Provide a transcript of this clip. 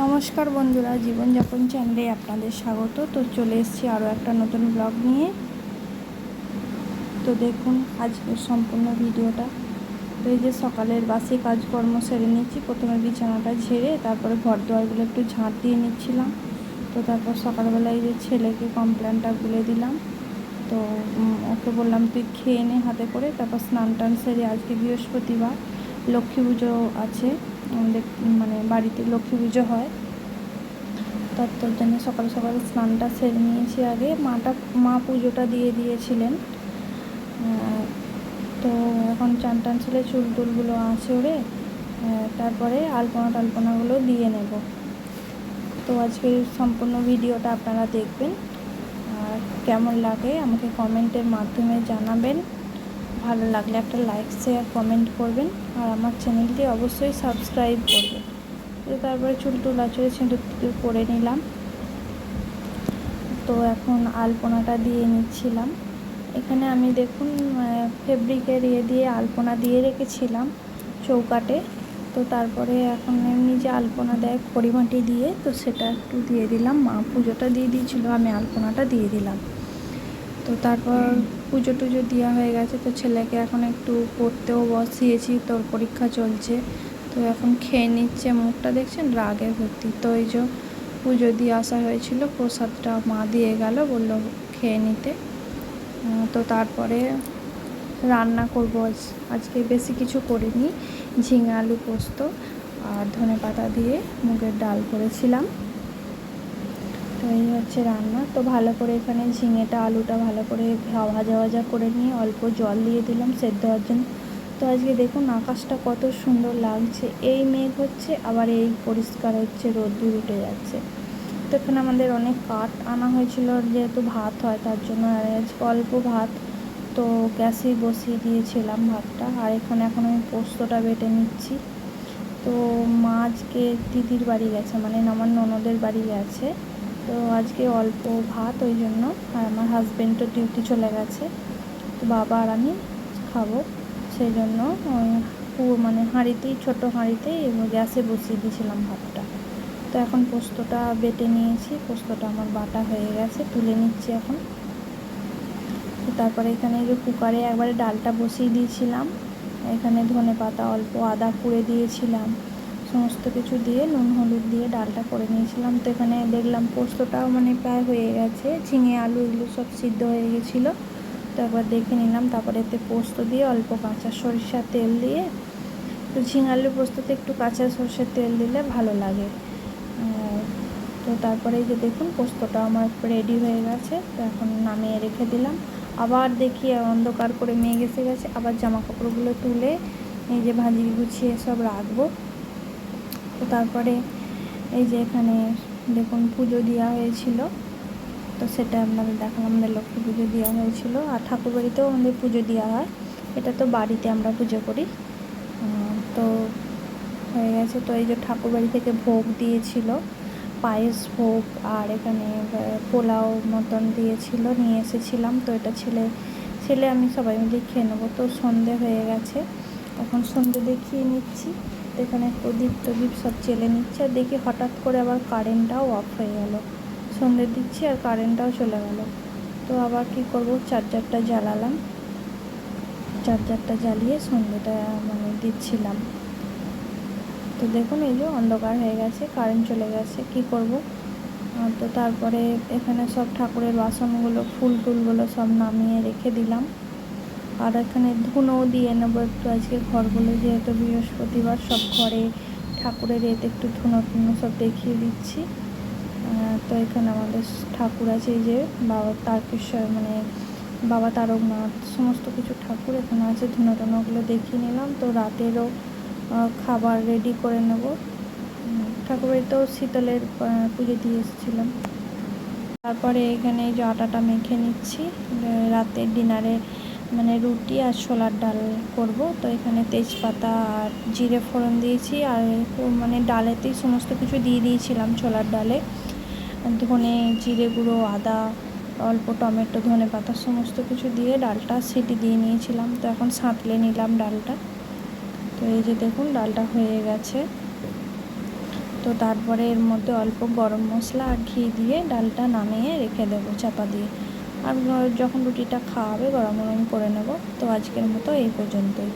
নমস্কার বন্ধুরা, জীবনযাপন চ্যানেলে আপনাদের স্বাগত। তো চলে এসেছি আরও একটা নতুন ব্লগ নিয়ে। তো দেখুন আজকের সম্পূর্ণ ভিডিওটা। তো এই যে সকালের বাসি কাজকর্ম সেরে নিচ্ছি। প্রথমে বিছানাটা ঝেড়ে তারপরে ঘর দুয়ারগুলো একটু ঝাঁট দিয়ে নিচ্ছিলাম। তো তারপর সকালবেলায় যে ছেলেকে কমপ্লেনটা গুলে দিলাম। তো ওকে বললাম তুই খেয়ে নে হাতে করে। তারপর স্নান টান সেরে, আজকে বৃহস্পতিবার, লক্ষ্মী পুজো আছে আমাদের, মানে বাড়িতে লক্ষ্মী পুজো হয়। তার জন্য সকাল সকাল স্নানটা সেরে নিয়েছি। আগে মা পুজোটা দিয়ে দিয়েছিলেন। তো এখন চান টান ছেলে চুল টুলগুলো আছে ওরে, তারপরে আলপনাগুলো দিয়ে নেব। তো আজকের সম্পূর্ণ ভিডিওটা আপনারা দেখবেন, আর কেমন লাগে আমাকে কমেন্টের মাধ্যমে জানাবেন। ভালো লাগলে একটা লাইক শেয়ার কমেন্ট করবেন, আর আমার চ্যানেলটি অবশ্যই সাবস্ক্রাইব করবেন। তো তারপরে চুল টুল আঁচড়ে সিঁদুর করে নিলাম। তো এখন আলপনাটা দিয়ে নিচ্ছিলাম। এখানে আমি দেখুন ফেব্রিকের দিয়ে আলপনা দিয়ে রেখেছিলাম চৌকাটে। তো তারপরে এখন এমনি যে আলপনা দেয় খড়িমাটি দিয়ে, তো সেটা একটু দিয়ে দিলাম। মা পুজোটা দিয়ে দিয়েছিল, আমি আলপনাটা দিয়ে দিলাম। তো তারপর পুজো টুজো দেওয়া হয়ে গেছে। তো ছেলেকে এখন একটু পড়তেও বসিয়েছি, তোর পরীক্ষা চলছে। তো এখন খেয়ে নিচ্ছে, মুখটা দেখছেন রাগে ভর্তি। তো এই যে পুজো দিয়ে আসা হয়েছিল, প্রসাদটা মা দিয়ে গেল, বলল খেয়ে নিতে। তো তারপরে রান্না করব। আজকে বেশি কিছু করিনি, ঝিঙে আলু পোস্ত আর ধনেপাতা দিয়ে মুগের ডাল করেছিলাম। তো এই হচ্ছে রান্না। তো ভালো করে এখানে ঝিঙেটা আলুটা ভালো করে ভাজা ভাজা করে নিয়ে অল্প জল দিয়ে দিলাম সেদ্ধ হওয়ার জন্য। তো আজকে দেখুন আকাশটা কত সুন্দর লাগছে। এই মেঘ হচ্ছে, আবার এই পরিষ্কার হচ্ছে, রোদ্দুর উঠে যাচ্ছে। তো এখানে আমাদের অনেক কাঠ আনা হয়েছিল, যেহেতু ভাত হয় তার জন্য। আজকে অল্প ভাত, তো গ্যাসেই বসিয়ে দিয়েছিলাম ভাতটা। আর এখানে এখন আমি পোস্তটা বেটে নিচ্ছি। তো মা আজকে দিদির বাড়ি গেছে, মানে আমার ননদের বাড়ি গেছে। তো আজকে অল্প ভাত, ওই জন্য। আর আমার হাজব্যান্ডও ডিউটি চলে গেছে। তো বাবা আর আমি খাবো, সেই জন্য মানে হাঁড়িতেই, ছোটো হাঁড়িতেই গ্যাসে বসিয়ে দিয়েছিলাম ভাতটা। তো এখন পোস্তটা বেটে নিয়েছি, পোস্তটা আমার বাটা হয়ে গেছে, তুলে নিচ্ছি এখন। তো তারপরে এখানে যে কুকারে একবারে ডালটা বসিয়ে দিয়েছিলাম। এখানে ধনেপাতা, অল্প আদা কুড়ে দিয়েছিলাম, সমস্ত কিছু দিয়ে নুন হলুদ দিয়ে ডালটা করে নিয়েছিলাম। তো এখানে দেখলাম পোস্তটাও মানে প্রায় হয়ে গেছে, ঝিঙে আলু এগুলো সব সিদ্ধ হয়ে গেছিলো। তো একবার দেখে নিলাম। তারপরে এতে পোস্ত দিয়ে অল্প কাঁচা সরিষার তেল দিয়ে, তো ঝিঙে আলু পোস্ততে একটু কাঁচা সরষের তেল দিলে ভালো লাগে। তো তারপরে এই যে দেখুন পোস্তটা আমার রেডি হয়ে গেছে। তো এখন নামিয়ে রেখে দিলাম। আবার দেখি অন্ধকার করে মেঘ এসে গেছে, আবার জামা কাপড়গুলো তুলে এই যে ভাঁজি গুছিয়ে সব রাখবো। তো তারপরে এই যে এখানে দেখুন পুজো দেওয়া হয়েছিল, তো সেটা আপনাদের দেখালাম। আমাদের লক্ষ্মী পুজো দেওয়া হয়েছিল, আর ঠাকুর বাড়িতেও আমাদের পুজো দেওয়া হয়। এটা তো বাড়িতে আমরা পুজো করি। তো হয়ে গেছে। তো এই যে ঠাকুর বাড়ি থেকে ভোগ দিয়েছিল, পায়েস ভোগ, আর এখানে পোলাও মতন দিয়েছিল, নিয়ে এসেছিলাম। তো এটা ছেলে আমি সবাই মিলে খেয়ে নেবো। তো সন্ধে হয়ে গেছে, এখন সন্ধে দেখিয়ে নিচ্ছি। তো এখানে প্রদীপ সব চেলে নিচ্ছে। আর দেখি হঠাৎ করে আবার কারেন্টটাও অফ হয়ে গেল। সন্ধে দিচ্ছি আর কারেন্টটাও চলে গেল। তো আবার কি করব, চার্জারটা জ্বালালাম, চার্জারটা জ্বালিয়ে সন্ধেটা মানে দিচ্ছিলাম। তো দেখুন এই যে অন্ধকার হয়ে গেছে, কারেন্ট চলে গেছে, কি করব। তো তারপরে এখানে সব ঠাকুরের বাসনগুলো, ফুল টুলগুলো সব নামিয়ে রেখে দিলাম। আর এখানে ধুনোও দিয়ে নেবো একটু আজকে, ঘরগুলো যেহেতু বৃহস্পতিবার, সব ঘরে ঠাকুরের এতে একটু ধুনো সব দেখিয়ে দিচ্ছি। তো এখানে আমাদের ঠাকুর আছে, এই যে বাবা তারকেশ্বর, মানে বাবা তারকনাথ, সমস্ত কিছু ঠাকুর এখানে আছে। ধুনো টুনোগুলো দেখিয়ে নিলাম। তো রাতেরও খাবার রেডি করে নেব। ঠাকুরবাড়িতেও শীতলের পুজো দিয়ে এসেছিলাম। তারপরে এখানে এই যে আটাটা মেখে নিচ্ছি রাতের ডিনারে, মানে রুটি আর ছোলার ডাল করব। তো এখানে তেজপাতা আর জিরে ফোড়ন দিয়েছি, আর মানে ডালেতেই সমস্ত কিছু দিয়ে দিয়েছিলাম। ছোলার ডালে ধনে, জিরে গুঁড়ো, আদা, অল্প টমেটো, ধনেপাতা সমস্ত কিছু দিয়ে ডালটা সিটি দিয়ে নিয়েছিলাম। তো এখন সাঁতলে নিলাম ডালটা। তো এই যে দেখুন ডালটা হয়ে গেছে। তো তো তারপরে এর মধ্যে অল্প গরম মশলা আর ঘি দিয়ে ডালটা নামিয়ে রেখে দেবো চাপা দিয়ে। আর যখন রুটিটা খাওয়াবে গরম গরম করে নেব। তো আজকের মতো এই পর্যন্তই।